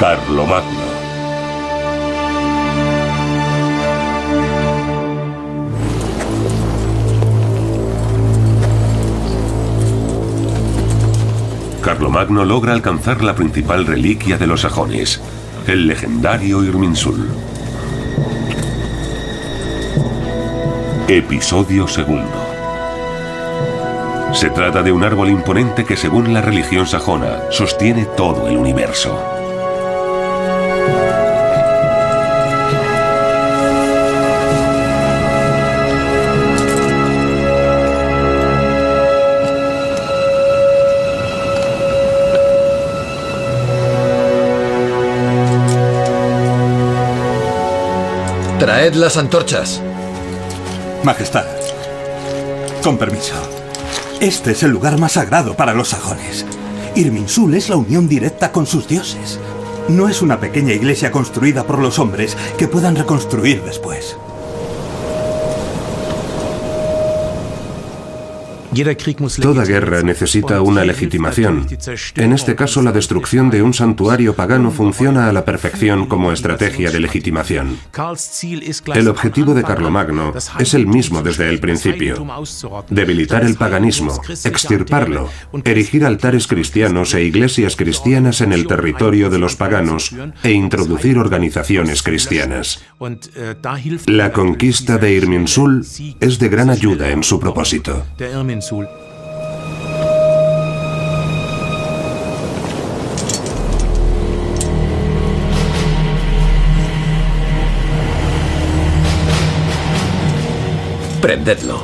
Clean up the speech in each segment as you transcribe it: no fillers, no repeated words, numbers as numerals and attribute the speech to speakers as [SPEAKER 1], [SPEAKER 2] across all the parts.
[SPEAKER 1] Carlomagno. Carlomagno logra alcanzar la principal reliquia de los sajones, el legendario Irminsul. Episodio segundo. Se trata de un árbol imponente que, según la religión sajona, sostiene todo el universo.
[SPEAKER 2] Traed las antorchas.
[SPEAKER 3] Majestad, con permiso. Este es el lugar más sagrado para los sajones. Irminsul es la unión directa con sus dioses. No es una pequeña iglesia construida por los hombres que puedan reconstruir después.
[SPEAKER 4] Toda guerra necesita una legitimación. En este caso, la destrucción de un santuario pagano funciona a la perfección como estrategia de legitimación. El objetivo de Carlomagno es el mismo desde el principio: debilitar el paganismo, extirparlo, erigir altares cristianos e iglesias cristianas en el territorio de los paganos e introducir organizaciones cristianas. La conquista de Irminsul es de gran ayuda en su propósito.
[SPEAKER 2] Prendedlo.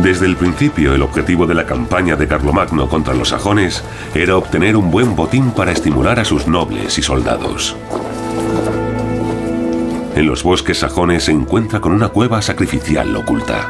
[SPEAKER 1] Desde el principio, el objetivo de la campaña de Carlomagno contra los sajones era obtener un buen botín para estimular a sus nobles y soldados. En los bosques sajones se encuentra con una cueva sacrificial oculta.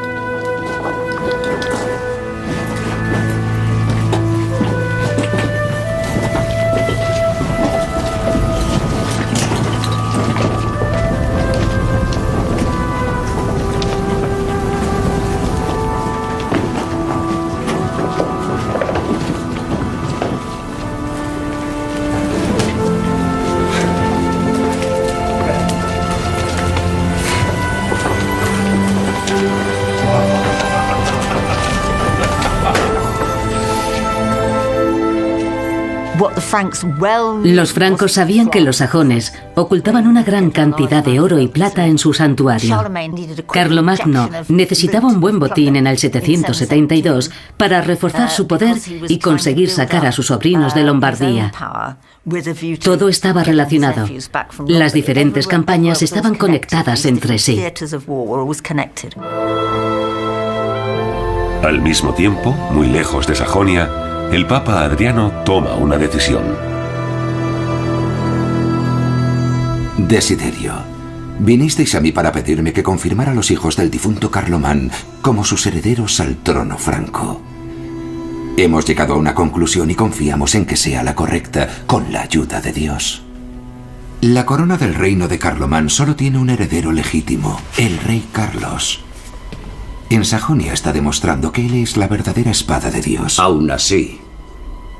[SPEAKER 5] Los francos sabían que los sajones ocultaban una gran cantidad de oro y plata en su santuario. Carlomagno necesitaba un buen botín en el 772 para reforzar su poder y conseguir sacar a sus sobrinos de Lombardía. Todo estaba relacionado. Las diferentes campañas estaban conectadas entre sí.
[SPEAKER 1] Al mismo tiempo, muy lejos de Sajonia, el Papa Adriano toma una decisión.
[SPEAKER 6] Desiderio, vinisteis a mí para pedirme que confirmara a los hijos del difunto Carlomán como sus herederos al trono franco. Hemos llegado a una conclusión y confiamos en que sea la correcta, con la ayuda de Dios. La corona del reino de Carlomán solo tiene un heredero legítimo, el rey Carlos. En Sajonia está demostrando que él es la verdadera espada de Dios.
[SPEAKER 7] Aún así,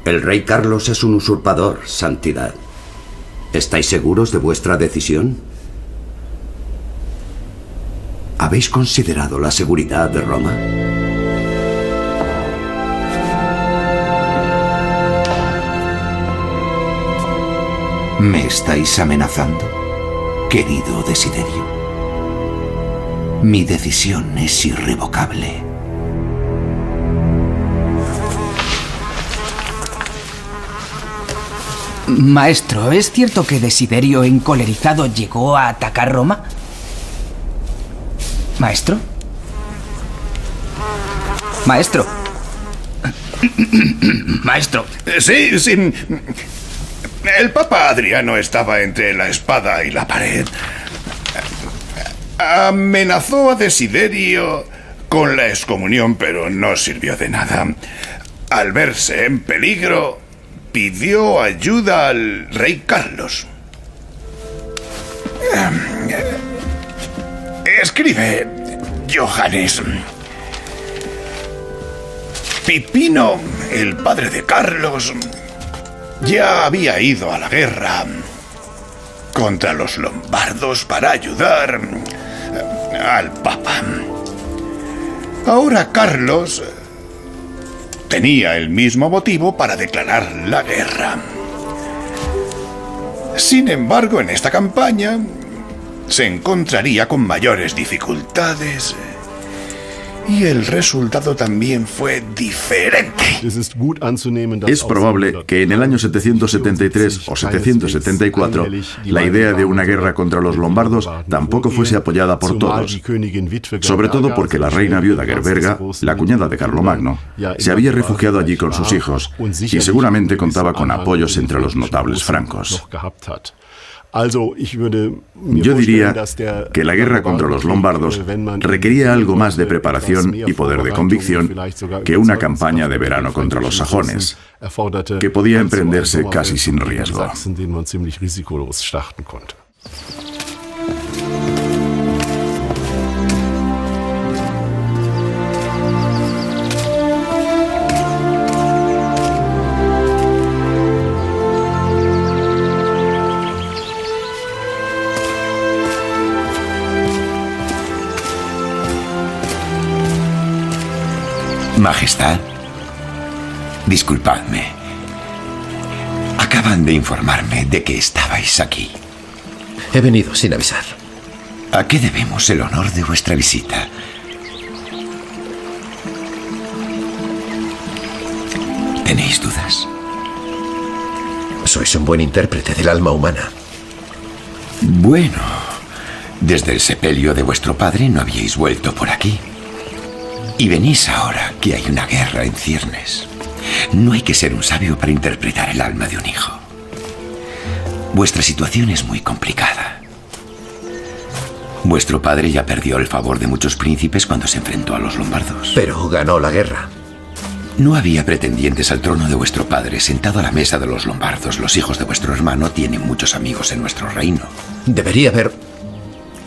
[SPEAKER 7] el rey Carlos es un usurpador, Santidad. ¿Estáis seguros de vuestra decisión? ¿Habéis considerado la seguridad de Roma?
[SPEAKER 6] ¿Me estáis amenazando, querido Desiderio? Mi decisión es irrevocable.
[SPEAKER 8] Maestro, ¿es cierto que Desiderio, encolerizado, llegó a atacar Roma? ¿Maestro? ¡Maestro! ¡Maestro!
[SPEAKER 3] Sí, sin...
[SPEAKER 9] El Papa Adriano estaba entre la espada y la pared. Amenazó a Desiderio con la excomunión, pero no sirvió de nada. Al verse en peligro, pidió ayuda al rey Carlos. Escribe, Johannes. Pipino, el padre de Carlos, ya había ido a la guerra contra los lombardos para ayudar al Papa. Ahora Carlos tenía el mismo motivo para declarar la guerra. Sin embargo, en esta campaña se encontraría con mayores dificultades y el resultado también fue diferente.
[SPEAKER 10] Es probable que en el año 773 o 774 la idea de una guerra contra los lombardos tampoco fuese apoyada por todos, sobre todo porque la reina viuda Gerberga, la cuñada de Carlomagno, se había refugiado allí con sus hijos y seguramente contaba con apoyos entre los notables francos. Yo diría que la guerra contra los lombardos requería algo más de preparación y poder de convicción que una campaña de verano contra los sajones, que podía emprenderse casi sin riesgo.
[SPEAKER 6] Majestad, disculpadme. Acaban de informarme de que estabais aquí.
[SPEAKER 2] He venido sin avisar.
[SPEAKER 6] ¿A qué debemos el honor de vuestra visita? ¿Tenéis dudas?
[SPEAKER 2] Sois un buen intérprete del alma humana.
[SPEAKER 6] Bueno, desde el sepelio de vuestro padre no habíais vuelto por aquí. Y venís ahora que hay una guerra en ciernes. No hay que ser un sabio para interpretar el alma de un hijo. Vuestra situación es muy complicada. Vuestro padre ya perdió el favor de muchos príncipes cuando se enfrentó a los lombardos.
[SPEAKER 2] Pero ganó la guerra.
[SPEAKER 6] No había pretendientes al trono de vuestro padre. Sentado a la mesa de los lombardos, los hijos de vuestro hermano tienen muchos amigos en nuestro reino.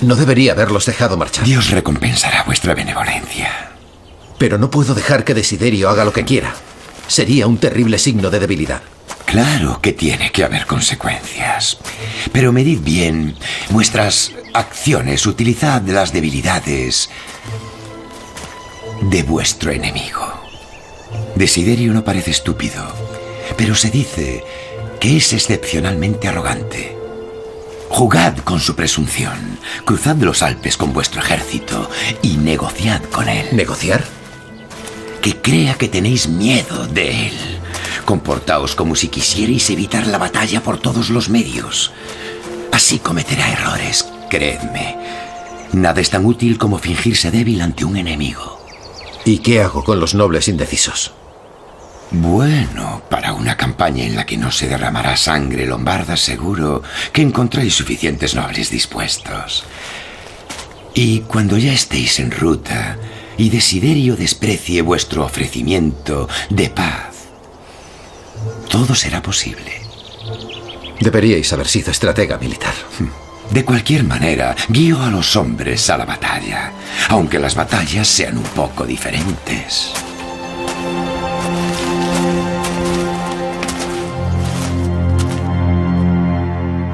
[SPEAKER 2] No debería haberlos dejado marchar.
[SPEAKER 6] Dios recompensará vuestra benevolencia.
[SPEAKER 2] Pero no puedo dejar que Desiderio haga lo que quiera. Sería un terrible signo de debilidad.
[SPEAKER 6] Claro que tiene que haber consecuencias. Pero medid bien vuestras acciones. Utilizad las debilidades de vuestro enemigo. Desiderio no parece estúpido, pero se dice que es excepcionalmente arrogante. Jugad con su presunción. Cruzad los Alpes con vuestro ejército y negociad con él.
[SPEAKER 2] ¿Negociar?
[SPEAKER 6] Que crea que tenéis miedo de él. Comportaos como si quisierais evitar la batalla por todos los medios. Así cometerá errores, creedme. Nada es tan útil como fingirse débil ante un enemigo.
[SPEAKER 2] ¿Y qué hago con los nobles indecisos?
[SPEAKER 6] Bueno, para una campaña en la que no se derramará sangre lombarda, seguro que encontráis suficientes nobles dispuestos. Y cuando ya estéis en ruta y Desiderio desprecie vuestro ofrecimiento de paz, todo será posible.
[SPEAKER 2] Deberíais haber sido estratega militar.
[SPEAKER 6] De cualquier manera, guío a los hombres a la batalla, aunque las batallas sean un poco diferentes.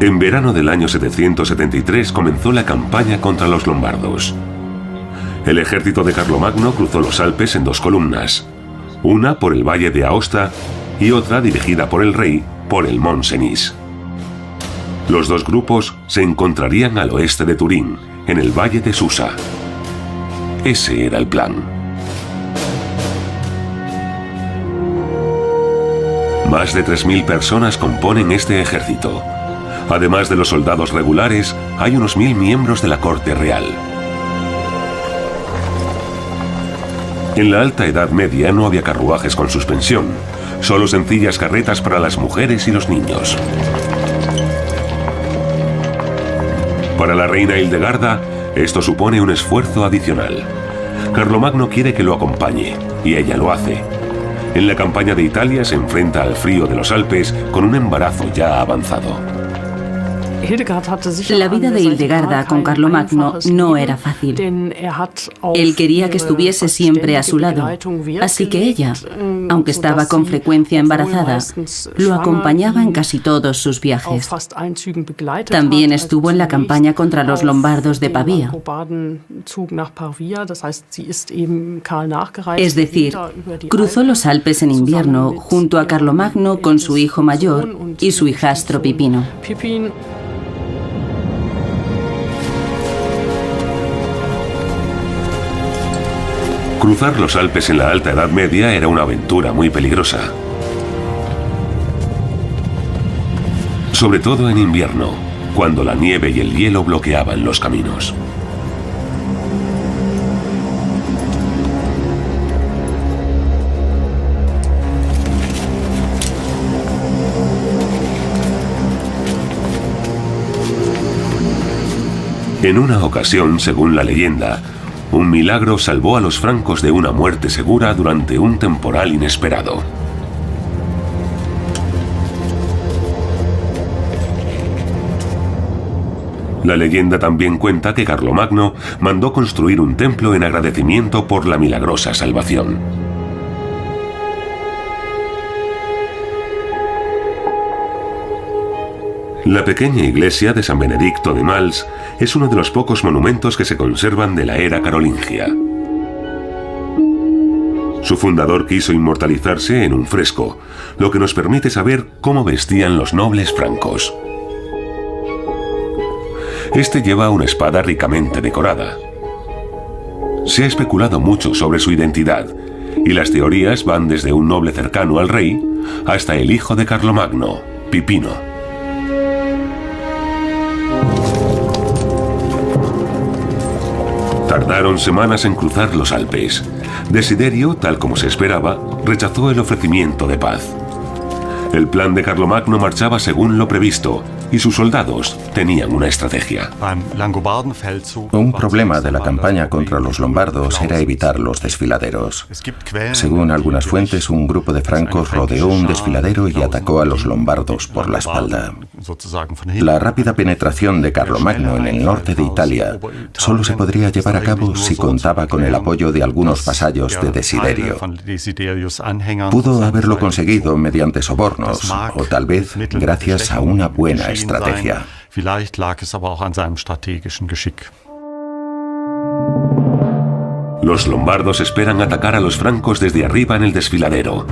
[SPEAKER 1] En verano del año 773 comenzó la campaña contra los lombardos. El ejército de Carlomagno cruzó los Alpes en dos columnas, una por el valle de Aosta y otra dirigida por el rey por el Mont Cenis. Los dos grupos se encontrarían al oeste de Turín, en el valle de Susa. Ese era el plan. Más de 3.000 personas componen este ejército. Además de los soldados regulares, hay unos 1.000 miembros de la corte real. En la Alta Edad Media no había carruajes con suspensión, solo sencillas carretas para las mujeres y los niños. Para la reina Hildegarda, esto supone un esfuerzo adicional. Carlomagno quiere que lo acompañe, y ella lo hace. En la campaña de Italia se enfrenta al frío de los Alpes con un embarazo ya avanzado.
[SPEAKER 5] La vida de Hildegarda con Carlomagno no era fácil. Él quería que estuviese siempre a su lado, así que ella, aunque estaba con frecuencia embarazada, lo acompañaba en casi todos sus viajes. También estuvo en la campaña contra los lombardos de Pavía. Es decir, cruzó los Alpes en invierno junto a Carlomagno con su hijo mayor y su hijastro Pipino.
[SPEAKER 1] Cruzar los Alpes en la Alta Edad Media era una aventura muy peligrosa. Sobre todo en invierno, cuando la nieve y el hielo bloqueaban los caminos. En una ocasión, según la leyenda, un milagro salvó a los francos de una muerte segura durante un temporal inesperado. La leyenda también cuenta que Carlomagno mandó construir un templo en agradecimiento por la milagrosa salvación. La pequeña iglesia de San Benedicto de Mals es uno de los pocos monumentos que se conservan de la era carolingia. Su fundador quiso inmortalizarse en un fresco, lo que nos permite saber cómo vestían los nobles francos. Este lleva una espada ricamente decorada. Se ha especulado mucho sobre su identidad, y las teorías van desde un noble cercano al rey hasta el hijo de Carlomagno, Pipino. Tardaron semanas en cruzar los Alpes. Desiderio, tal como se esperaba, rechazó el ofrecimiento de paz. El plan de Carlomagno marchaba según lo previsto, y sus soldados tenían una estrategia.
[SPEAKER 2] Un problema de la campaña contra los lombardos era evitar los desfiladeros. Según algunas fuentes, un grupo de francos rodeó un desfiladero y atacó a los lombardos por la espalda. La rápida penetración de Carlomagno en el norte de Italia solo se podría llevar a cabo si contaba con el apoyo de algunos vasallos de Desiderio. Pudo haberlo conseguido mediante sobornos, o tal vez gracias a una buena estrategia.
[SPEAKER 1] Los lombardos esperan atacar a los francos desde arriba en el desfiladero,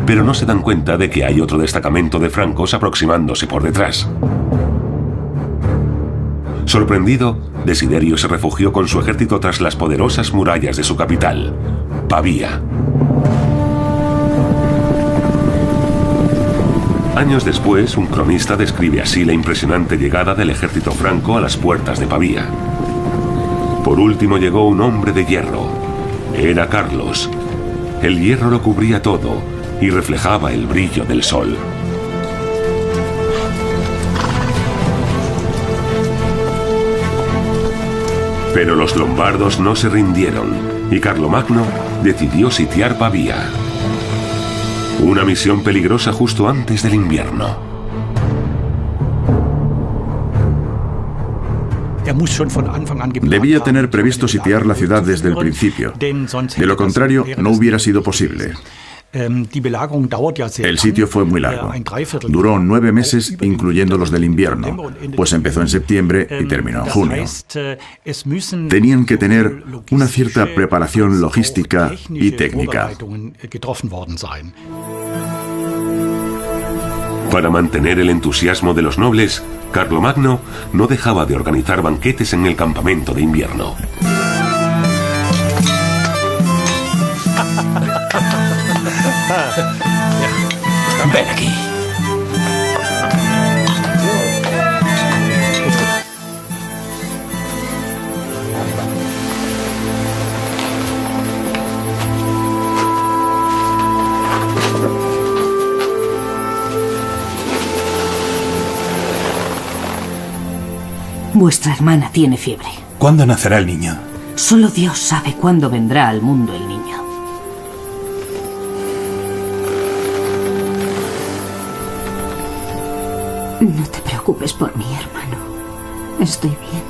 [SPEAKER 1] pero no se dan cuenta de que hay otro destacamento de francos aproximándose por detrás. Sorprendido, Desiderio se refugió con su ejército tras las poderosas murallas de su capital, Pavía. Años después, un cronista describe así la impresionante llegada del ejército franco a las puertas de Pavía. Por último llegó un hombre de hierro. Era Carlos. El hierro lo cubría todo y reflejaba el brillo del sol. Pero los lombardos no se rindieron y Carlomagno decidió sitiar Pavía. Una misión peligrosa justo antes del invierno.
[SPEAKER 10] Debía tener previsto sitiar la ciudad desde el principio. De lo contrario, no hubiera sido posible. El sitio fue muy largo. Duró 9 meses, incluyendo los del invierno, pues empezó en septiembre y terminó en junio. Tenían que tener una cierta preparación logística y técnica.
[SPEAKER 1] Para mantener el entusiasmo de los nobles, Carlomagno no dejaba de organizar banquetes en el campamento de invierno.
[SPEAKER 2] Ven aquí.
[SPEAKER 11] Vuestra hermana tiene fiebre.
[SPEAKER 3] ¿Cuándo nacerá el niño?
[SPEAKER 11] Solo Dios sabe cuándo vendrá al mundo el niño. No te preocupes por mí, hermano. Estoy bien.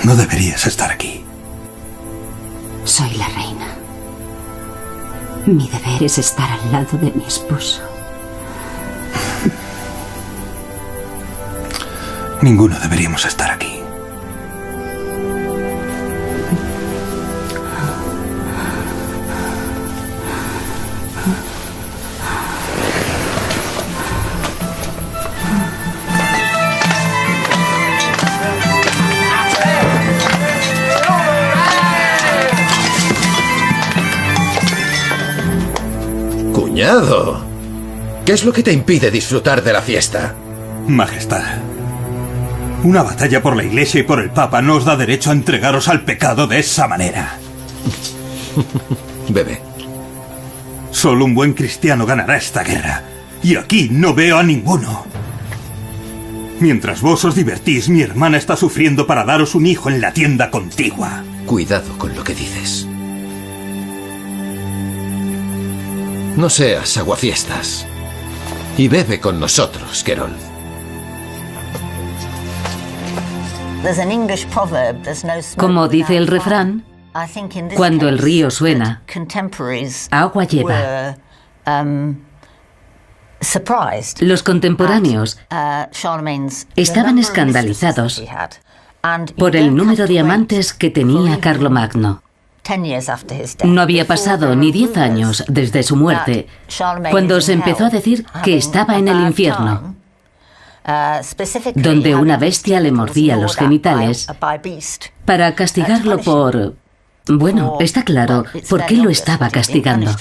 [SPEAKER 3] No deberías estar aquí.
[SPEAKER 11] Soy la reina. Mi deber es estar al lado de mi esposo.
[SPEAKER 3] Ninguno deberíamos estar aquí.
[SPEAKER 12] Cuñado, ¿qué es lo que te impide disfrutar de la fiesta?
[SPEAKER 3] Majestad, una batalla por la Iglesia y por el Papa no os da derecho a entregaros al pecado de esa manera.
[SPEAKER 12] Bebe.
[SPEAKER 3] Solo un buen cristiano ganará esta guerra. Y aquí no veo a ninguno. Mientras vos os divertís, mi hermana está sufriendo para daros un hijo en la tienda contigua.
[SPEAKER 12] Cuidado con lo que dices. No seas aguafiestas. Y bebe con nosotros, Querol.
[SPEAKER 5] Como dice el refrán, cuando el río suena, agua lleva. Los contemporáneos estaban escandalizados por el número de amantes que tenía Carlomagno. No había pasado ni 10 años desde su muerte cuando se empezó a decir que estaba en el infierno, donde una bestia le mordía los genitales para castigarlo por... Bueno, está claro por qué lo estaba castigando.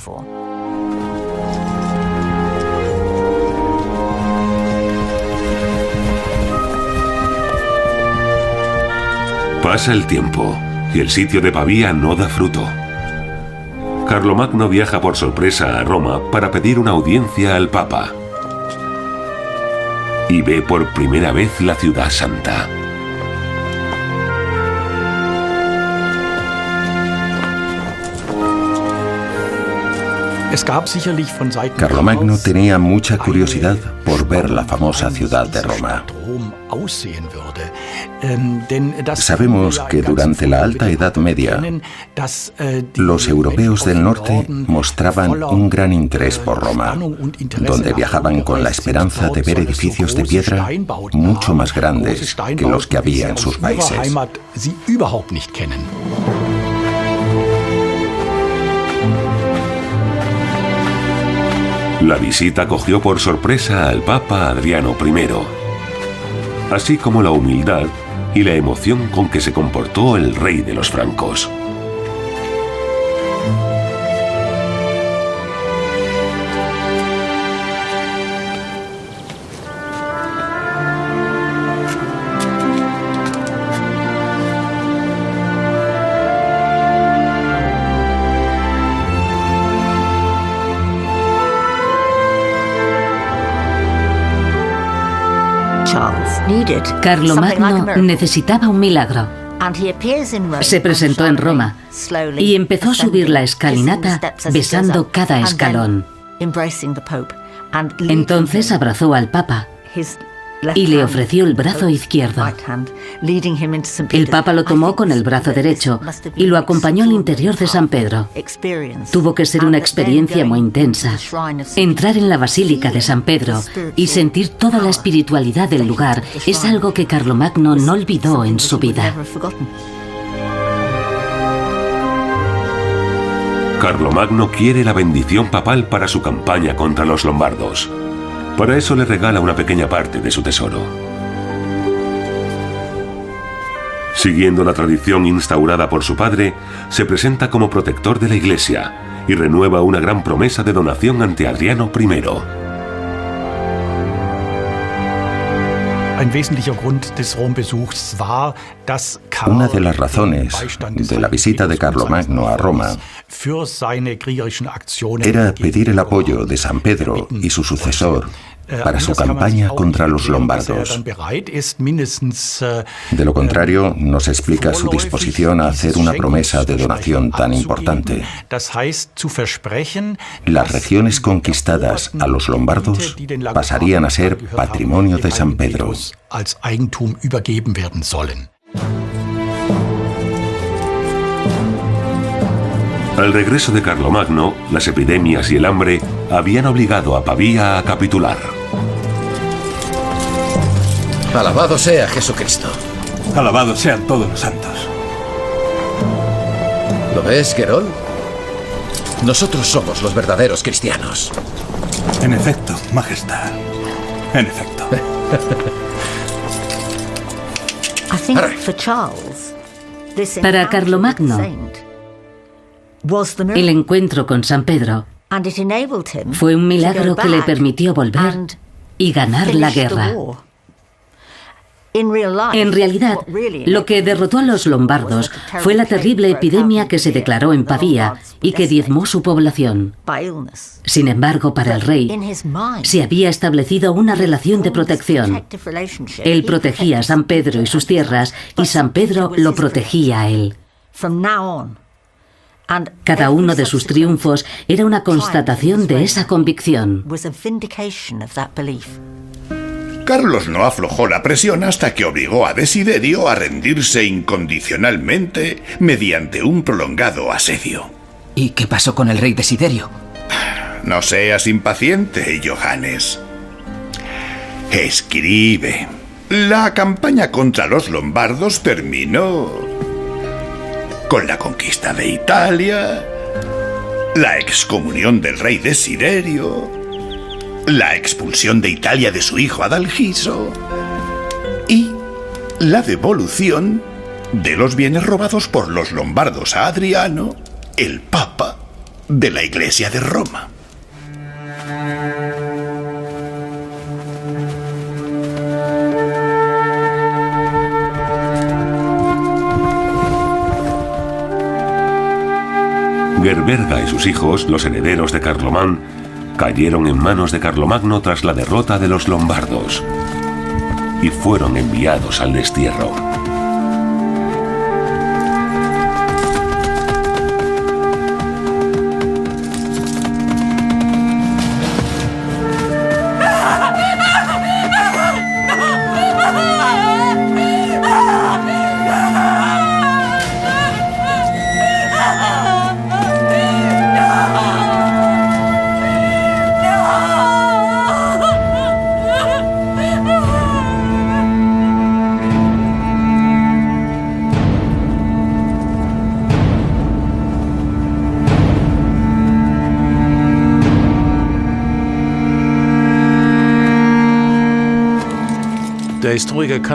[SPEAKER 1] Pasa el tiempo y el sitio de Pavía no da fruto. Carlomagno viaja por sorpresa a Roma para pedir una audiencia al Papa. Y ve por primera vez la ciudad santa.
[SPEAKER 2] Carlomagno tenía mucha curiosidad por ver la famosa ciudad de Roma. Sabemos que durante la Alta Edad Media, los europeos del norte mostraban un gran interés por Roma, donde viajaban con la esperanza de ver edificios de piedra mucho más grandes que los que había en sus países.
[SPEAKER 1] La visita cogió por sorpresa al Papa Adriano I, así como la humildad y la emoción con que se comportó el rey de los francos.
[SPEAKER 5] Carlomagno necesitaba un milagro. Se presentó en Roma y empezó a subir la escalinata besando cada escalón. Entonces abrazó al Papa y le ofreció el brazo izquierdo. El Papa lo tomó con el brazo derecho y lo acompañó al interior de San Pedro. Tuvo que ser una experiencia muy intensa. Entrar en la Basílica de San Pedro y sentir toda la espiritualidad del lugar es algo que Carlomagno no olvidó en su vida.
[SPEAKER 1] Carlomagno quiere la bendición papal para su campaña contra los lombardos. Para eso le regala una pequeña parte de su tesoro. Siguiendo la tradición instaurada por su padre, se presenta como protector de la Iglesia y renueva una gran promesa de donación ante Adriano I.
[SPEAKER 2] Una de las razones de la visita de Carlomagno a Roma era pedir el apoyo de San Pedro y su sucesor para su campaña contra los lombardos. De lo contrario, no se explica su disposición a hacer una promesa de donación tan importante. Las regiones conquistadas a los lombardos pasarían a ser patrimonio de San Pedro.
[SPEAKER 1] Al regreso de Carlomagno, las epidemias y el hambre habían obligado a Pavía a capitular.
[SPEAKER 12] Alabado sea Jesucristo.
[SPEAKER 3] Alabados sean todos los santos.
[SPEAKER 12] ¿Lo ves, Querol? Nosotros somos los verdaderos cristianos.
[SPEAKER 3] En efecto, Majestad. En efecto.
[SPEAKER 5] Para Carlomagno, el encuentro con San Pedro fue un milagro que le permitió volver y ganar la guerra. En realidad, lo que derrotó a los lombardos fue la terrible epidemia que se declaró en Pavía y que diezmó su población. Sin embargo, para el rey, se había establecido una relación de protección. Él protegía a San Pedro y sus tierras, y San Pedro lo protegía a él. Cada uno de sus triunfos era una constatación de esa convicción.
[SPEAKER 9] Carlos no aflojó la presión hasta que obligó a Desiderio a rendirse incondicionalmente mediante un prolongado asedio.
[SPEAKER 8] ¿Y qué pasó con el rey Desiderio?
[SPEAKER 9] No seas impaciente, Johannes. Escribe. La campaña contra los lombardos terminó con la conquista de Italia, la excomunión del rey Desiderio, la expulsión de Italia de su hijo Adalgiso y la devolución de los bienes robados por los lombardos a Adriano, el papa de la Iglesia de Roma.
[SPEAKER 1] Gerberga y sus hijos, los herederos de Carlomán, cayeron en manos de Carlomagno tras la derrota de los lombardos y fueron enviados al destierro.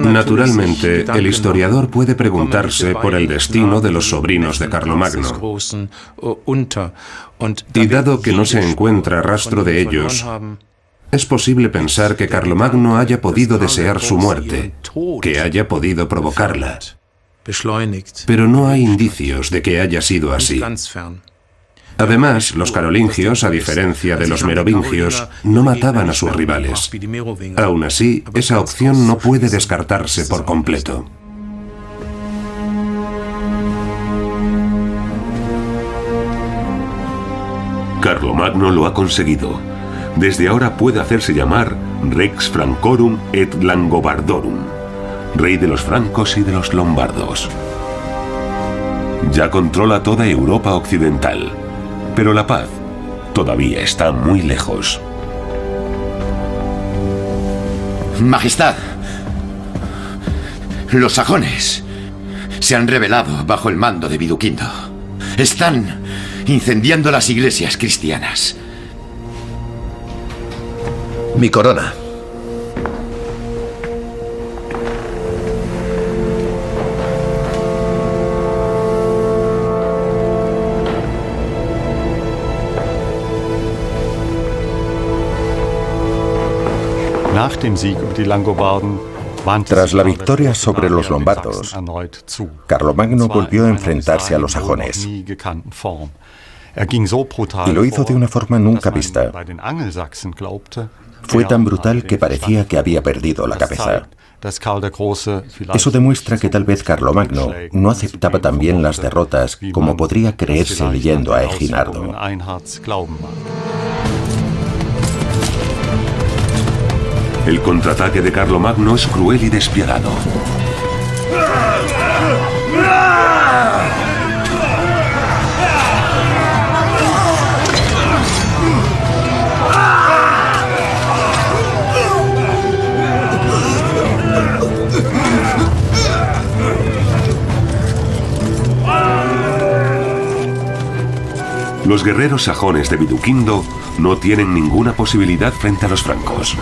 [SPEAKER 4] Naturalmente, el historiador puede preguntarse por el destino de los sobrinos de Carlomagno. Y dado que no se encuentra rastro de ellos, es posible pensar que Carlomagno haya podido desear su muerte, que haya podido provocarla. Pero no hay indicios de que haya sido así. Además, los carolingios, a diferencia de los merovingios, no mataban a sus rivales. Aún así, esa opción no puede descartarse por completo.
[SPEAKER 1] Carlomagno lo ha conseguido. Desde ahora puede hacerse llamar Rex Francorum et Langobardorum, rey de los francos y de los lombardos. Ya controla toda Europa occidental. Pero la paz todavía está muy lejos.
[SPEAKER 6] Majestad, los sajones se han rebelado bajo el mando de Viduquindo. Están incendiando las iglesias cristianas.
[SPEAKER 12] Mi corona.
[SPEAKER 2] Tras la victoria sobre los lombardos, Carlomagno volvió a enfrentarse a los sajones. Y lo hizo de una forma nunca vista. Fue tan brutal que parecía que había perdido la cabeza. Eso demuestra que tal vez Carlomagno no aceptaba tan bien las derrotas como podría creerse leyendo a Eginardo.
[SPEAKER 1] El contraataque de Carlomagno es cruel y despiadado. Los guerreros sajones de Viduquindo no tienen ninguna posibilidad frente a los francos.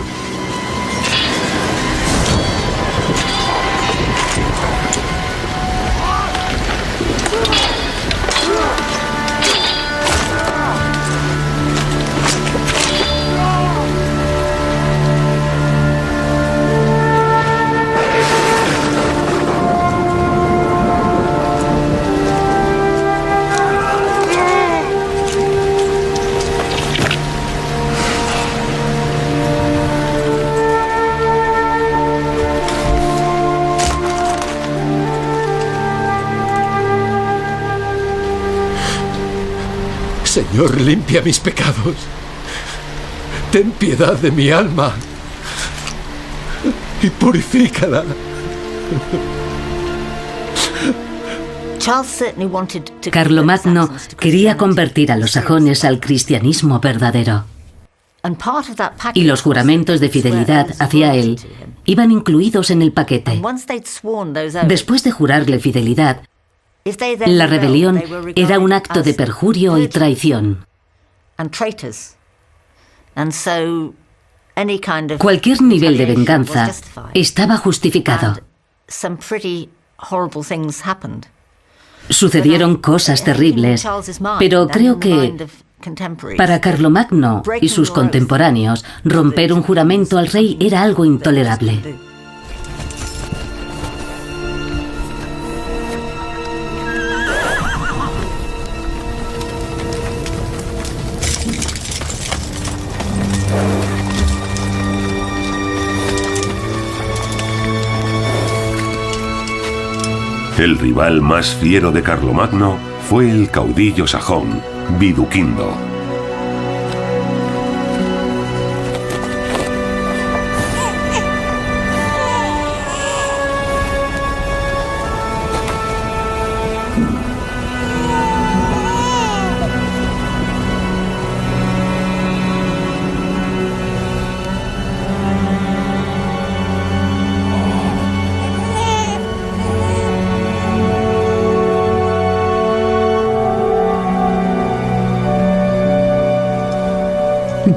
[SPEAKER 13] Señor, limpia mis pecados. Ten piedad de mi alma y purifícala.
[SPEAKER 5] Carlomagno quería convertir a los sajones al cristianismo verdadero. Y los juramentos de fidelidad hacia él iban incluidos en el paquete. Después de jurarle fidelidad, la rebelión era un acto de perjurio y traición. Cualquier nivel de venganza estaba justificado. Sucedieron cosas terribles, pero creo que para Carlomagno y sus contemporáneos, romper un juramento al rey era algo intolerable.
[SPEAKER 1] El rival más fiero de Carlomagno fue el caudillo sajón, Viduquindo.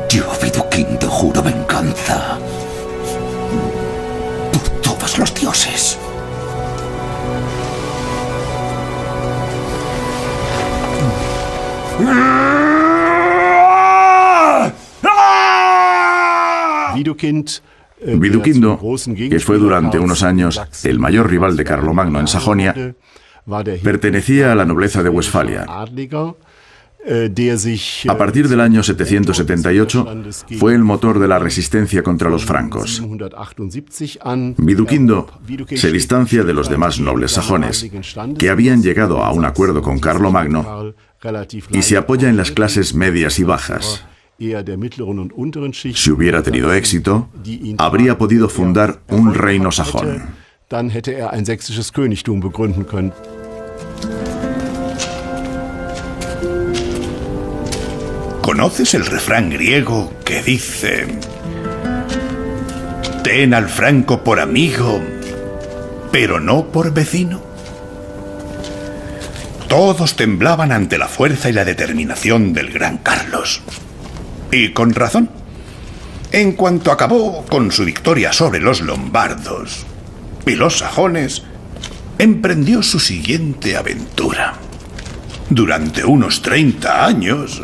[SPEAKER 6] Yo, Viduquindo, juro venganza por todos los dioses.
[SPEAKER 10] Viduquindo, que fue durante unos años el mayor rival de Carlomagno en Sajonia, pertenecía a la nobleza de Westfalia. A partir del año 778 fue el motor de la resistencia contra los francos. Viduquindo se distancia de los demás nobles sajones, que habían llegado a un acuerdo con Carlomagno, y se apoya en las clases medias y bajas. Si hubiera tenido éxito, habría podido fundar un reino sajón.
[SPEAKER 9] ¿Conoces el refrán griego que dice: ten al franco por amigo, pero no por vecino? Todos temblaban ante la fuerza y la determinación del gran Carlos. Y con razón. En cuanto acabó con su victoria sobre los lombardos y los sajones, emprendió su siguiente aventura. Durante unos 30 años...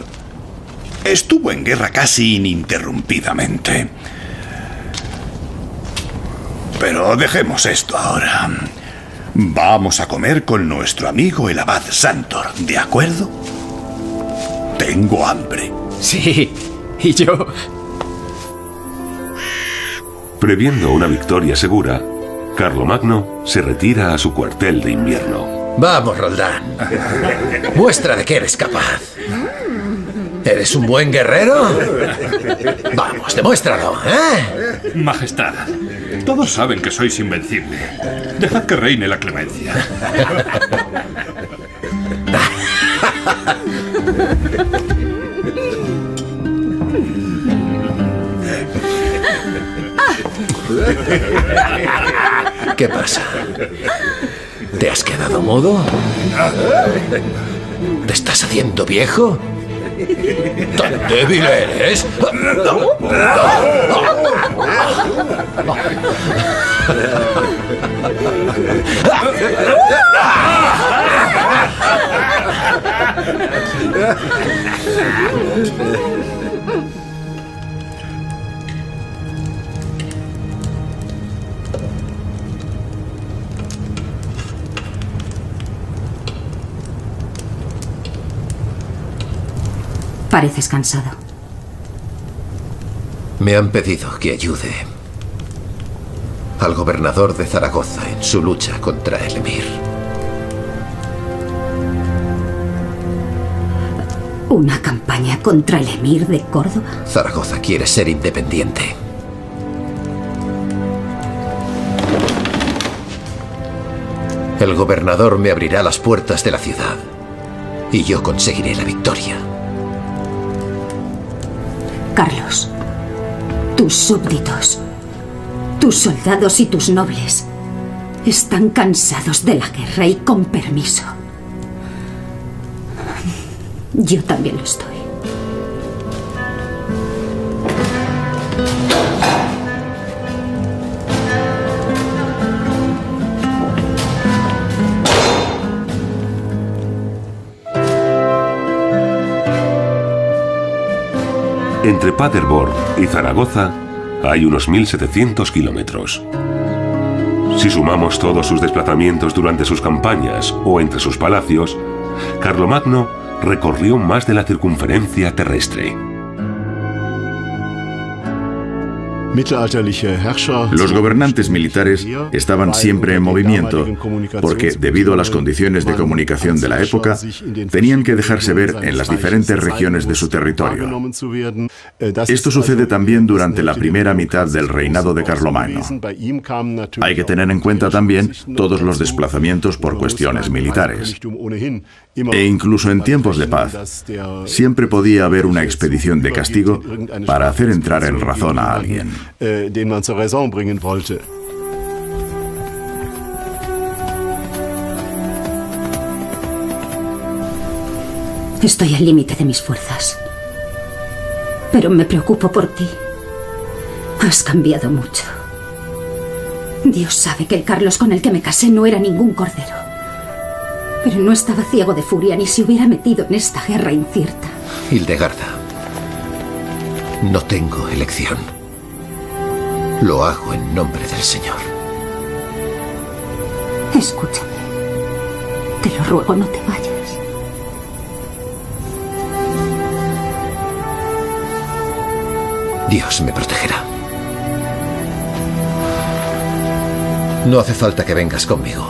[SPEAKER 9] estuvo en guerra casi ininterrumpidamente. Pero dejemos esto ahora. Vamos a comer con nuestro amigo el abad Santor, ¿de acuerdo? Tengo hambre.
[SPEAKER 8] Sí, y yo...
[SPEAKER 1] Previendo una victoria segura, Carlomagno se retira a su cuartel de invierno.
[SPEAKER 12] Vamos, Roldán. Muestra de que eres capaz. ¿Eres un buen guerrero? Vamos, demuéstralo, ¿eh?
[SPEAKER 14] Majestad, todos saben que sois invencible. Dejad que reine la clemencia.
[SPEAKER 12] ¿Qué pasa? ¿Te has quedado mudo? ¿Te estás haciendo viejo? ¿Tan débil eres?
[SPEAKER 11] Pareces cansado.
[SPEAKER 12] Me han pedido que ayude al gobernador de Zaragoza en su lucha contra el emir.
[SPEAKER 11] ¿Una campaña contra el emir de Córdoba?
[SPEAKER 12] Zaragoza quiere ser independiente. El gobernador me abrirá las puertas de la ciudad y yo conseguiré la victoria.
[SPEAKER 11] Carlos, tus súbditos, tus soldados y tus nobles están cansados de la guerra y con permiso. Yo también lo estoy.
[SPEAKER 1] Entre Paderborn y Zaragoza hay unos 1.700 kilómetros. Si sumamos todos sus desplazamientos durante sus campañas o entre sus palacios, Carlomagno recorrió más de la circunferencia terrestre.
[SPEAKER 10] Los gobernantes militares estaban siempre en movimiento porque, debido a las condiciones de comunicación de la época, tenían que dejarse ver en las diferentes regiones de su territorio. Esto sucede también durante la primera mitad del reinado de Carlomagno. Hay que tener en cuenta también todos los desplazamientos por cuestiones militares. E incluso en tiempos de paz, siempre podía haber una expedición de castigo para hacer entrar en razón a alguien.
[SPEAKER 11] Estoy al límite de mis fuerzas. Pero me preocupo por ti. Has cambiado mucho. Dios sabe que el Carlos con el que me casé no era ningún cordero. Pero no estaba ciego de furia ni se hubiera metido en esta guerra incierta.
[SPEAKER 12] Hildegarda, no tengo elección. Lo hago en nombre del Señor.
[SPEAKER 11] Escúchame. Te lo ruego, no te vayas.
[SPEAKER 12] Dios me protegerá. No hace falta que vengas conmigo.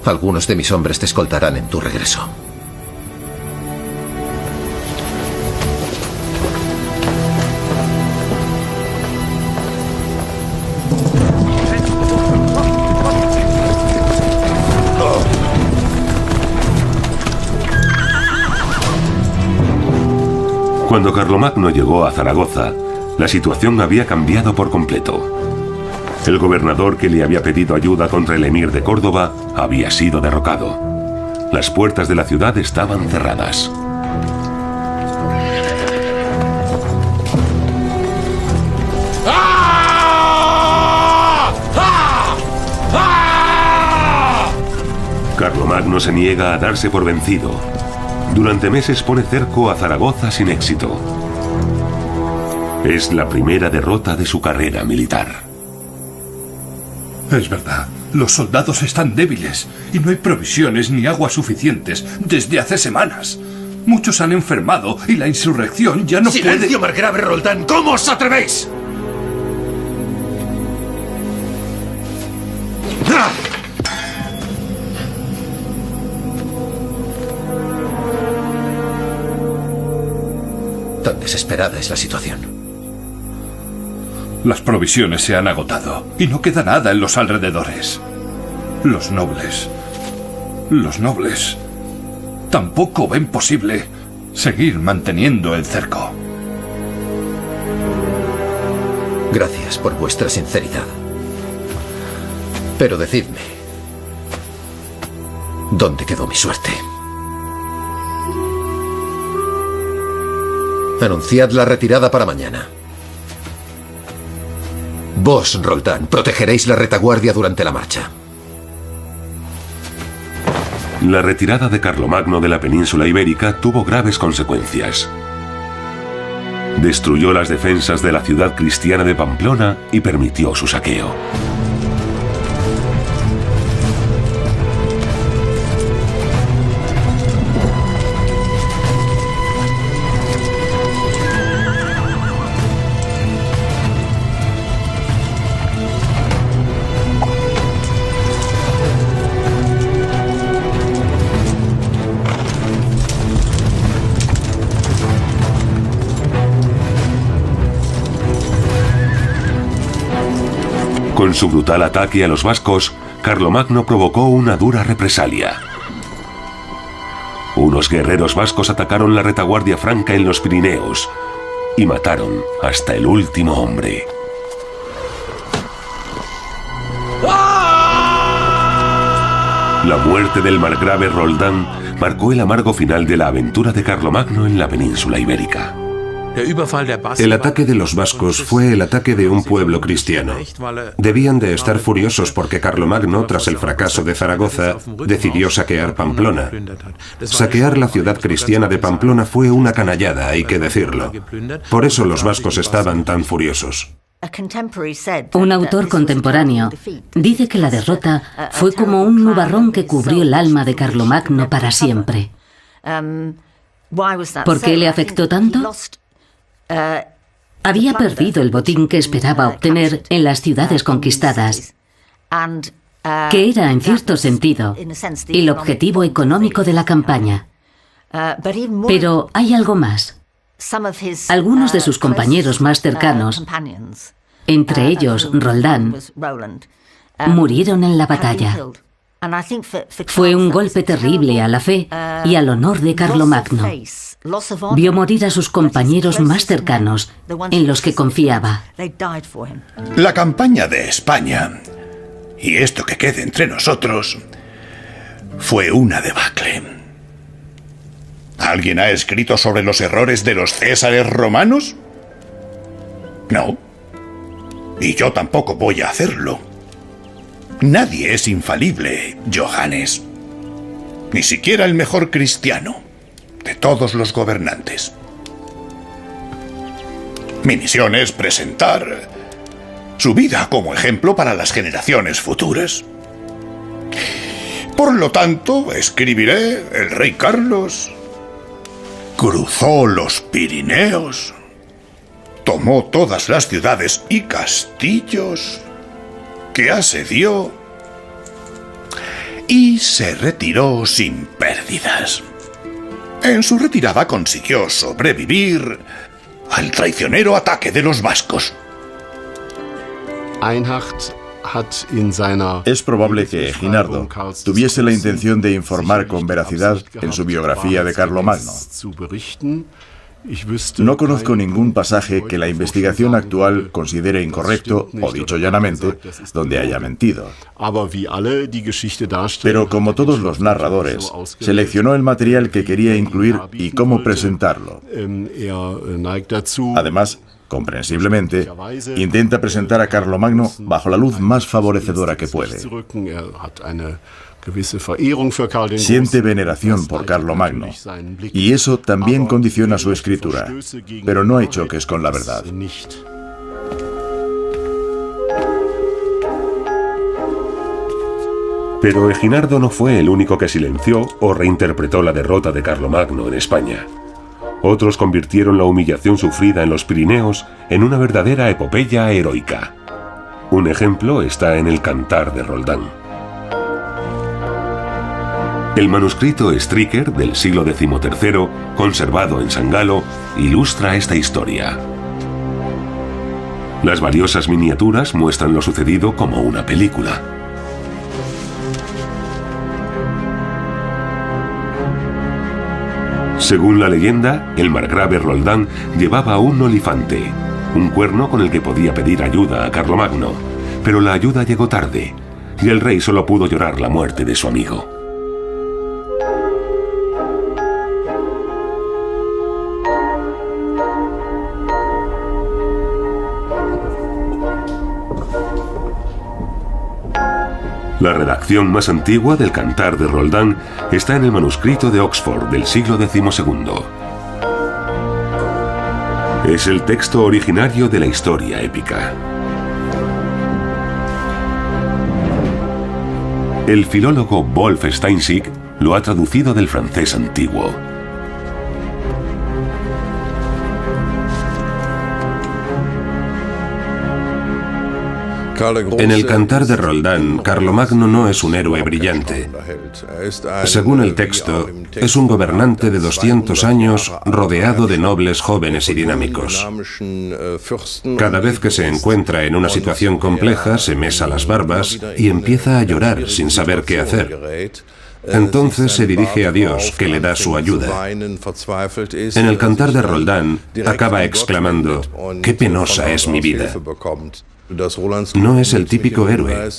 [SPEAKER 12] Algunos de mis hombres te escoltarán en tu regreso.
[SPEAKER 1] Cuando Carlomagno llegó a Zaragoza, la situación había cambiado por completo. El gobernador que le había pedido ayuda contra el emir de Córdoba había sido derrocado. Las puertas de la ciudad estaban cerradas. Carlomagno se niega a darse por vencido. Durante meses pone cerco a Zaragoza sin éxito. Es la primera derrota de su carrera militar.
[SPEAKER 14] Es verdad, los soldados están débiles y no hay provisiones ni agua suficientes desde hace semanas. Muchos han enfermado y la insurrección ya no puede...
[SPEAKER 12] ¡Silencio, margrave Roldán! ¿Cómo os atrevéis? desesperada es la situación.
[SPEAKER 14] Las provisiones se han agotado y no queda nada en los alrededores. Los nobles tampoco ven posible seguir manteniendo el cerco.
[SPEAKER 12] Gracias por vuestra sinceridad. Pero decidme, ¿dónde quedó mi suerte? Anunciad la retirada para mañana. Vos, Roldán, protegeréis la retaguardia durante la marcha.
[SPEAKER 1] La retirada de Carlomagno de la península ibérica tuvo graves consecuencias. Destruyó las defensas de la ciudad cristiana de Pamplona y permitió su saqueo. Con su brutal ataque a los vascos, Carlomagno provocó una dura represalia. Unos guerreros vascos atacaron la retaguardia franca en los Pirineos y mataron hasta el último hombre. La muerte del margrave Roldán marcó el amargo final de la aventura de Carlomagno en la península ibérica.
[SPEAKER 4] El ataque de los vascos fue el ataque de un pueblo cristiano. Debían de estar furiosos porque Carlomagno, tras el fracaso de Zaragoza, decidió saquear Pamplona. Saquear la ciudad cristiana de Pamplona fue una canallada, hay que decirlo. Por eso los vascos estaban tan furiosos.
[SPEAKER 5] Un autor contemporáneo dice que la derrota fue como un nubarrón que cubrió el alma de Carlomagno para siempre. ¿Por qué le afectó tanto? Había perdido el botín que esperaba obtener en las ciudades conquistadas, que era, en cierto sentido, el objetivo económico de la campaña. Pero hay algo más. Algunos de sus compañeros más cercanos, entre ellos Roldán, murieron en la batalla. Fue un golpe terrible a la fe y al honor de Carlomagno. Vio morir a sus compañeros más cercanos, en los que confiaba.
[SPEAKER 9] La campaña de España, y esto que quede entre nosotros, fue una debacle. ¿Alguien ha escrito sobre los errores de los césares romanos? No. Y yo tampoco voy a hacerlo. Nadie es infalible, Johannes. Ni siquiera el mejor cristiano de todos los gobernantes. Mi misión es presentar su vida como ejemplo para las generaciones futuras. Por lo tanto, escribiré: el rey Carlos cruzó los Pirineos, tomó todas las ciudades y castillos que asedió y se retiró sin pérdidas. En su retirada consiguió sobrevivir al traicionero ataque de los vascos.
[SPEAKER 10] Es probable que Eginardo tuviese la intención de informar con veracidad en su biografía de Carlomagno. No conozco ningún pasaje que la investigación actual considere incorrecto, o dicho llanamente, donde haya mentido. Pero como todos los narradores, seleccionó el material que quería incluir y cómo presentarlo. Además, comprensiblemente, intenta presentar a Carlomagno bajo la luz más favorecedora que puede. Siente veneración por Carlomagno, y eso también condiciona su escritura, pero no hay choques con la verdad.
[SPEAKER 1] Pero Eginardo no fue el único que silenció o reinterpretó la derrota de Carlomagno en España. Otros convirtieron la humillación sufrida en los Pirineos en una verdadera epopeya heroica. Un ejemplo está en el Cantar de Roldán. El manuscrito Stryker del siglo XIII, conservado en San Galo, ilustra esta historia. Las valiosas miniaturas muestran lo sucedido como una película. Según la leyenda, el margrave Roldán llevaba un olifante, un cuerno con el que podía pedir ayuda a Carlomagno, pero la ayuda llegó tarde, y el rey solo pudo llorar la muerte de su amigo. La redacción más antigua del Cantar de Roldán está en el manuscrito de Oxford del siglo XII. Es el texto originario de la historia épica. El filólogo Wolf Steinsiek lo ha traducido del francés antiguo.
[SPEAKER 4] En el Cantar de Roldán, Carlomagno no es un héroe brillante. Según el texto, es un gobernante de 200 años rodeado de nobles jóvenes y dinámicos. Cada vez que se encuentra en una situación compleja, se mesa las barbas y empieza a llorar sin saber qué hacer. Entonces se dirige a Dios, que le da su ayuda. En el Cantar de Roldán, acaba exclamando: «¡Qué penosa es mi vida!». No es el típico héroe,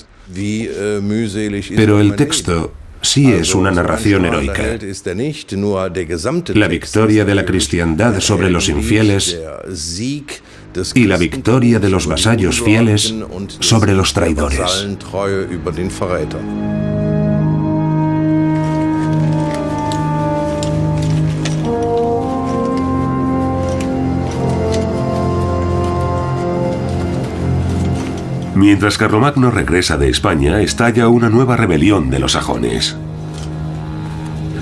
[SPEAKER 4] pero el texto sí es una narración heroica. La victoria de la cristiandad sobre los infieles y la victoria de los vasallos fieles sobre los traidores.
[SPEAKER 1] Mientras Carlomagno regresa de España, estalla una nueva rebelión de los sajones.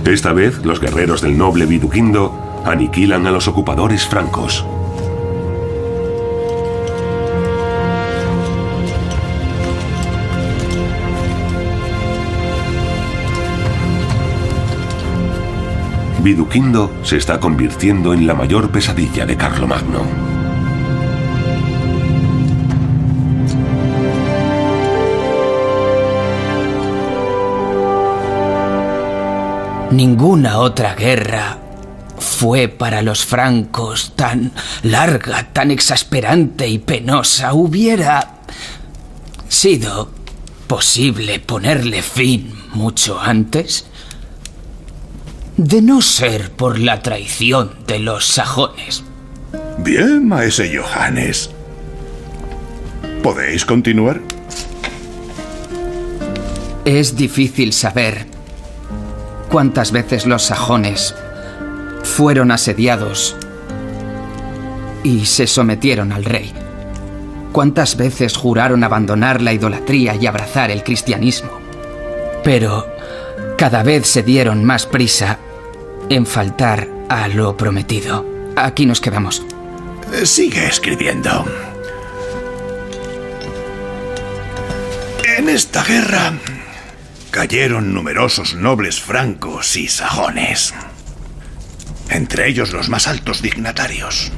[SPEAKER 1] Esta vez, los guerreros del noble Viduquindo aniquilan a los ocupadores francos. Viduquindo se está convirtiendo en la mayor pesadilla de Carlomagno.
[SPEAKER 8] Ninguna otra guerra fue para los francos tan larga, tan exasperante y penosa. Hubiera sido posible ponerle fin mucho antes, de no ser por la traición de los sajones.
[SPEAKER 9] Bien, maese Johannes. ¿Podéis continuar?
[SPEAKER 8] Es difícil saber cuántas veces los sajones fueron asediados y se sometieron al rey. Cuántas veces juraron abandonar la idolatría y abrazar el cristianismo. Pero cada vez se dieron más prisa en faltar a lo prometido. Aquí nos quedamos.
[SPEAKER 9] Sigue escribiendo. En esta guerra cayeron numerosos nobles francos y sajones, entre ellos los más altos dignatarios.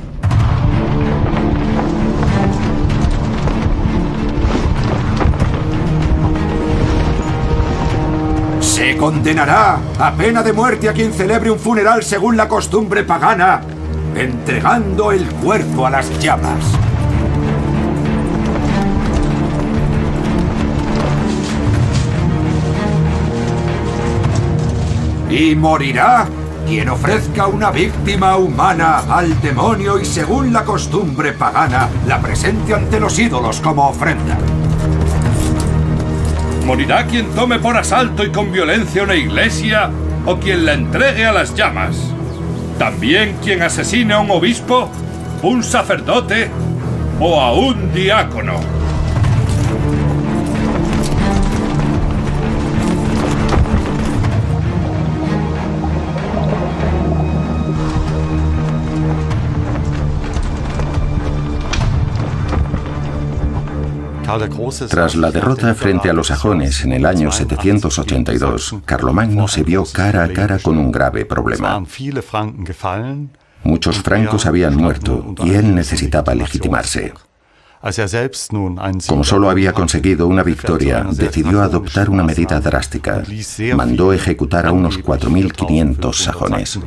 [SPEAKER 15] Se condenará a pena de muerte a quien celebre un funeral según la costumbre pagana, entregando el cuerpo a las llamas. Y morirá quien ofrezca una víctima humana al demonio y, según la costumbre pagana, la presente ante los ídolos como ofrenda.
[SPEAKER 14] Morirá quien tome por asalto y con violencia una iglesia o quien la entregue a las llamas. También quien asesine a un obispo, un sacerdote o a un diácono.
[SPEAKER 2] Tras la derrota frente a los sajones en el año 782, Carlomagno se vio cara a cara con un grave problema. Muchos francos habían muerto y él necesitaba legitimarse. Como solo había conseguido una victoria, decidió adoptar una medida drástica. Mandó ejecutar a unos 4.500 sajones.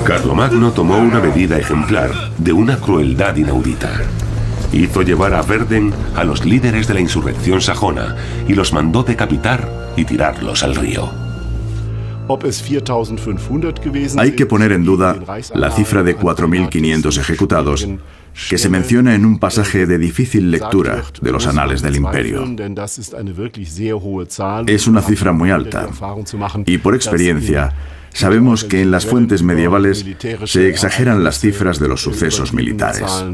[SPEAKER 1] Carlomagno tomó una medida ejemplar de una crueldad inaudita. Hizo llevar a Verden a los líderes de la insurrección sajona y los mandó decapitar y tirarlos al río.
[SPEAKER 10] Hay que poner en duda la cifra de 4.500 ejecutados, que se menciona en un pasaje de difícil lectura de los anales del imperio. Es una cifra muy alta, y por experiencia, sabemos que en las fuentes medievales se exageran las cifras de los sucesos militares.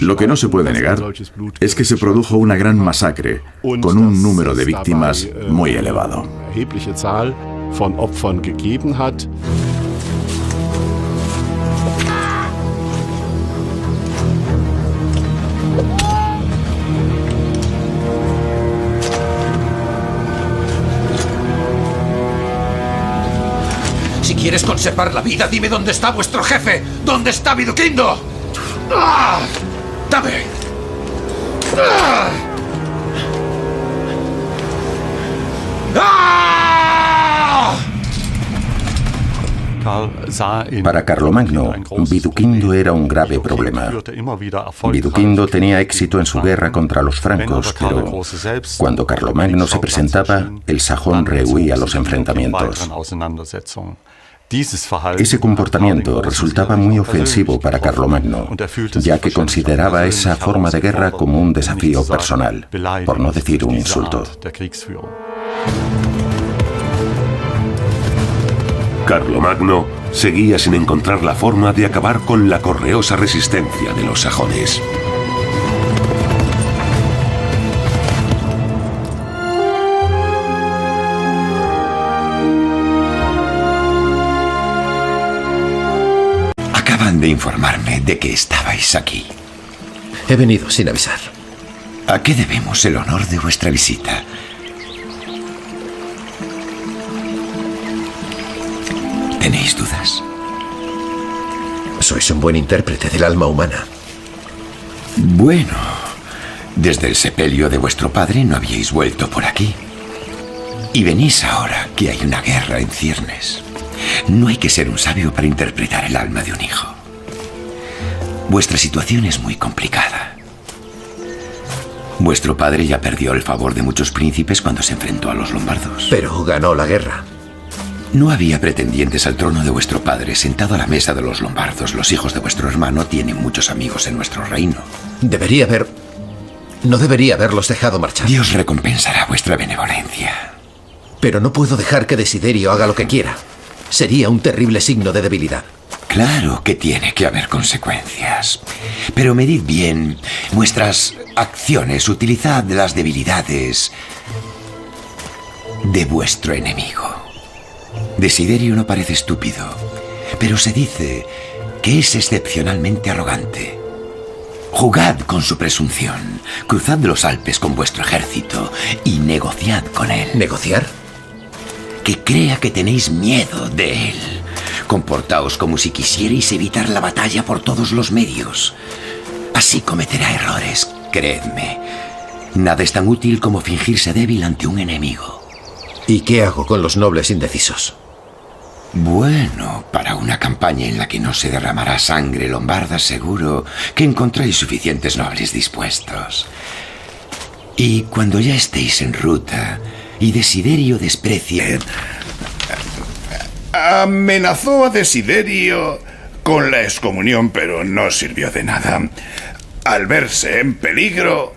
[SPEAKER 10] Lo que no se puede negar es que se produjo una gran masacre con un número de víctimas muy elevado.
[SPEAKER 12] Si quieres conservar la vida, dime dónde está vuestro jefe. ¿Dónde está Viduquindo? ¡Ah! ¡Dame! ¡Ah! ¡Ah!
[SPEAKER 2] Para Carlomagno, Viduquindo era un grave problema. Viduquindo tenía éxito en su guerra contra los francos, pero cuando Carlomagno se presentaba, el sajón rehuía los enfrentamientos. Ese comportamiento resultaba muy ofensivo para Carlomagno, ya que consideraba esa forma de guerra como un desafío personal, por no decir un insulto.
[SPEAKER 1] Carlomagno seguía sin encontrar la forma de acabar con la correosa resistencia de los sajones.
[SPEAKER 6] Acaban de informarme de que estabais aquí.
[SPEAKER 12] He venido sin avisar.
[SPEAKER 6] ¿A qué debemos el honor de vuestra visita? ¿Tenéis dudas?
[SPEAKER 12] Sois un buen intérprete del alma humana.
[SPEAKER 6] Bueno, desde el sepelio de vuestro padre no habíais vuelto por aquí. Y venís ahora que hay una guerra en ciernes. No hay que ser un sabio para interpretar el alma de un hijo. Vuestra situación es muy complicada. Vuestro padre ya perdió el favor de muchos príncipes cuando se enfrentó a los lombardos.
[SPEAKER 12] Pero ganó la guerra.
[SPEAKER 6] No había pretendientes al trono de vuestro padre. Sentado a la mesa de los lombardos, los hijos de vuestro hermano tienen muchos amigos en nuestro reino.
[SPEAKER 12] No debería haberlos dejado marchar.
[SPEAKER 6] Dios recompensará vuestra benevolencia.
[SPEAKER 12] Pero no puedo dejar que Desiderio haga lo que quiera. Sería un terrible signo de debilidad.
[SPEAKER 6] Claro que tiene que haber consecuencias. Pero medid bien vuestras acciones. Utilizad las debilidades de vuestro enemigo. Desiderio no parece estúpido, pero se dice que es excepcionalmente arrogante. Jugad con su presunción, cruzad los Alpes con vuestro ejército y negociad con él.
[SPEAKER 12] ¿Negociar?
[SPEAKER 6] Que crea que tenéis miedo de él. Comportaos como si quisierais evitar la batalla por todos los medios. Así cometerá errores, creedme. Nada es tan útil como fingirse débil ante un enemigo.
[SPEAKER 12] ¿Y qué hago con los nobles indecisos?
[SPEAKER 6] Bueno, para una campaña en la que no se derramará sangre lombarda, seguro que encontráis suficientes nobles dispuestos. Y cuando ya estéis en ruta y Desiderio desprecie...
[SPEAKER 9] Amenazó a Desiderio con la excomunión, pero no sirvió de nada. Al verse en peligro,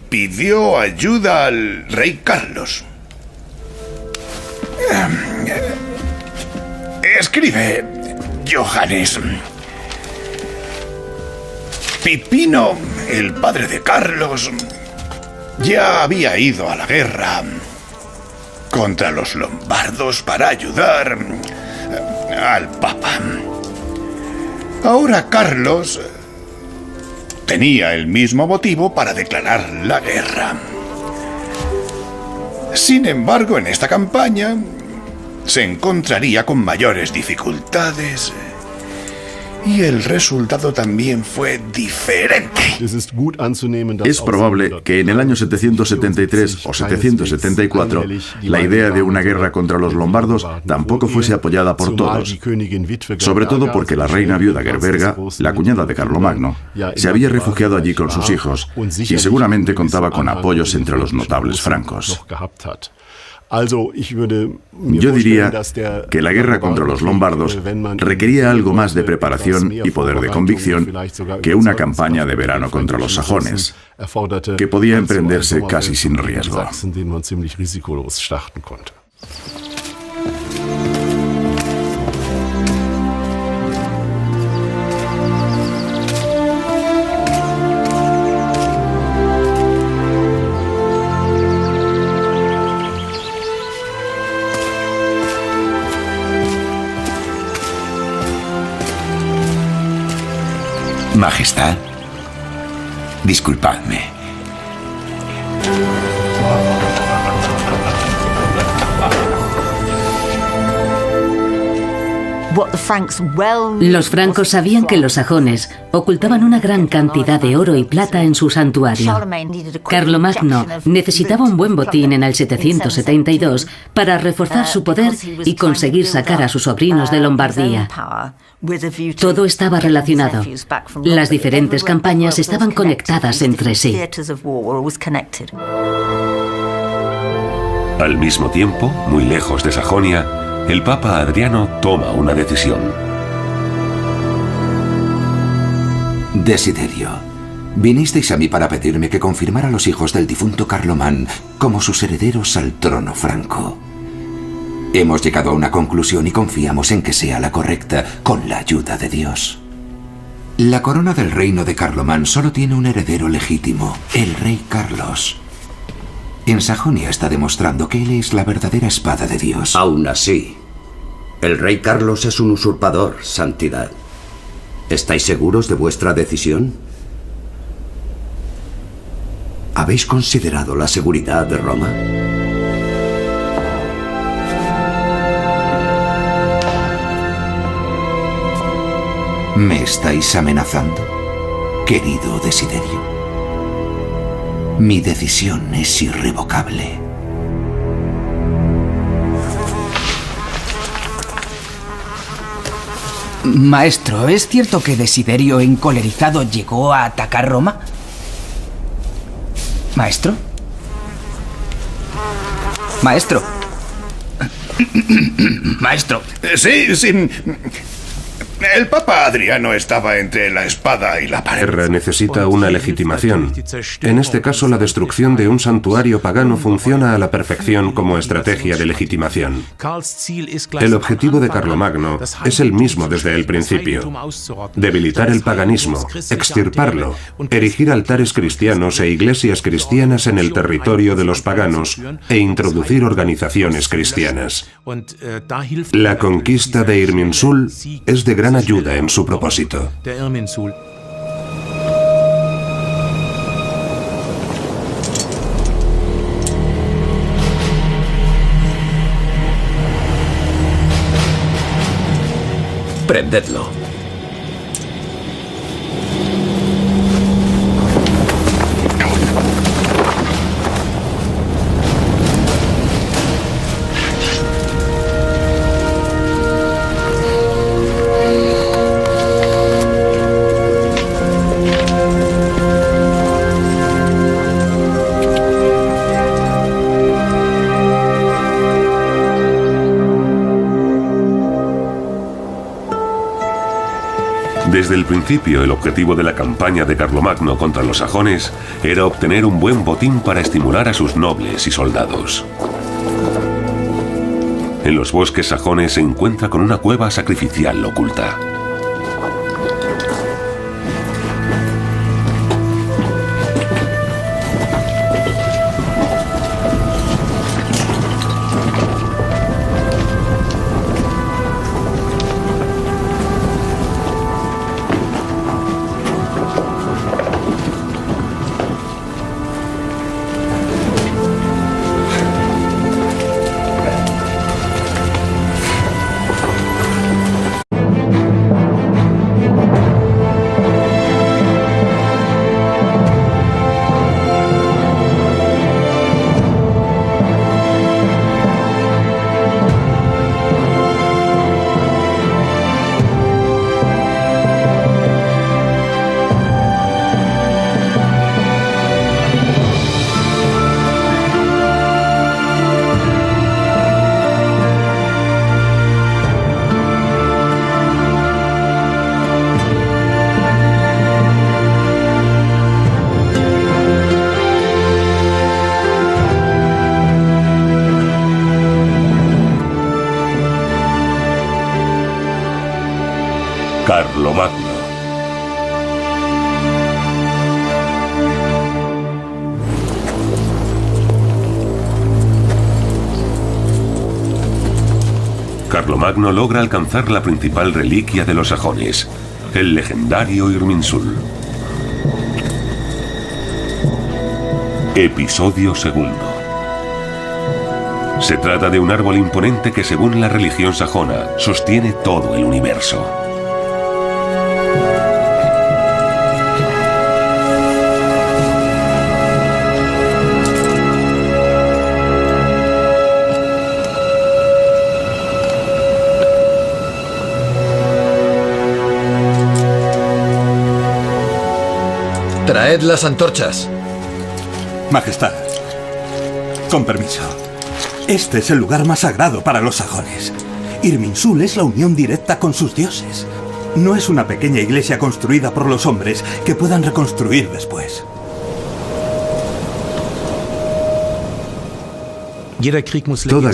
[SPEAKER 9] pidió ayuda al rey Carlos. Escribe, Johannes. Pipino, el padre de Carlos, ya había ido a la guerra contra los lombardos para ayudar al Papa. Ahora Carlos tenía el mismo motivo para declarar la guerra. Sin embargo, en esta campaña se encontraría con mayores dificultades y el resultado también fue diferente.
[SPEAKER 10] Es probable que en el año 773 o 774 la idea de una guerra contra los lombardos tampoco fuese apoyada por todos, sobre todo porque la reina viuda Gerberga, la cuñada de Carlomagno, se había refugiado allí con sus hijos y seguramente contaba con apoyos entre los notables francos. Yo diría que la guerra contra los lombardos requería algo más de preparación y poder de convicción que una campaña de verano contra los sajones, que podía emprenderse casi sin riesgo.
[SPEAKER 6] Majestad, disculpadme.
[SPEAKER 5] Los francos sabían que los sajones ocultaban una gran cantidad de oro y plata en su santuario. Carlomagno necesitaba un buen botín en el 772 para reforzar su poder y conseguir sacar a sus sobrinos de Lombardía. Todo estaba relacionado. Las diferentes campañas estaban conectadas entre sí.
[SPEAKER 1] Al mismo tiempo, muy lejos de Sajonia, el Papa Adriano toma una decisión.
[SPEAKER 6] Desiderio, vinisteis a mí para pedirme que confirmara a los hijos del difunto Carlomán como sus herederos al trono franco. Hemos llegado a una conclusión y confiamos en que sea la correcta, con la ayuda de Dios. La corona del reino de Carlomán solo tiene un heredero legítimo, el rey Carlos. En Sajonia está demostrando que él es la verdadera espada de Dios.
[SPEAKER 7] Aún así, el rey Carlos es un usurpador, Santidad. ¿Estáis seguros de vuestra decisión? ¿Habéis considerado la seguridad de Roma?
[SPEAKER 6] ¿Me estáis amenazando, querido Desiderio? Mi decisión es irrevocable.
[SPEAKER 8] Maestro, ¿es cierto que Desiderio, encolerizado, llegó a atacar Roma? ¿Maestro? ¡Maestro! ¡Maestro!
[SPEAKER 9] Sí, sin... El Papa Adriano estaba entre la espada y la pared.
[SPEAKER 4] La guerra necesita una legitimación. En este caso, la destrucción de un santuario pagano funciona a la perfección como estrategia de legitimación. El objetivo de Carlomagno es el mismo desde el principio: debilitar el paganismo, extirparlo, erigir altares cristianos e iglesias cristianas en el territorio de los paganos e introducir organizaciones cristianas. La conquista de Irminsul es de gran ayuda en su propósito.
[SPEAKER 12] Prendedlo.
[SPEAKER 1] Desde el principio, el objetivo de la campaña de Carlomagno contra los sajones era obtener un buen botín para estimular a sus nobles y soldados. En los bosques sajones se encuentra con una cueva sacrificial oculta. Carlomagno logra alcanzar la principal reliquia de los sajones, el legendario Irminsul. Episodio segundo. Se trata de un árbol imponente que, según la religión sajona, sostiene todo el universo.
[SPEAKER 12] Traed las antorchas.
[SPEAKER 3] Majestad, con permiso. Este es el lugar más sagrado para los sajones. Irminsul es la unión directa con sus dioses. No es una pequeña iglesia construida por los hombres que puedan reconstruir después.
[SPEAKER 4] Toda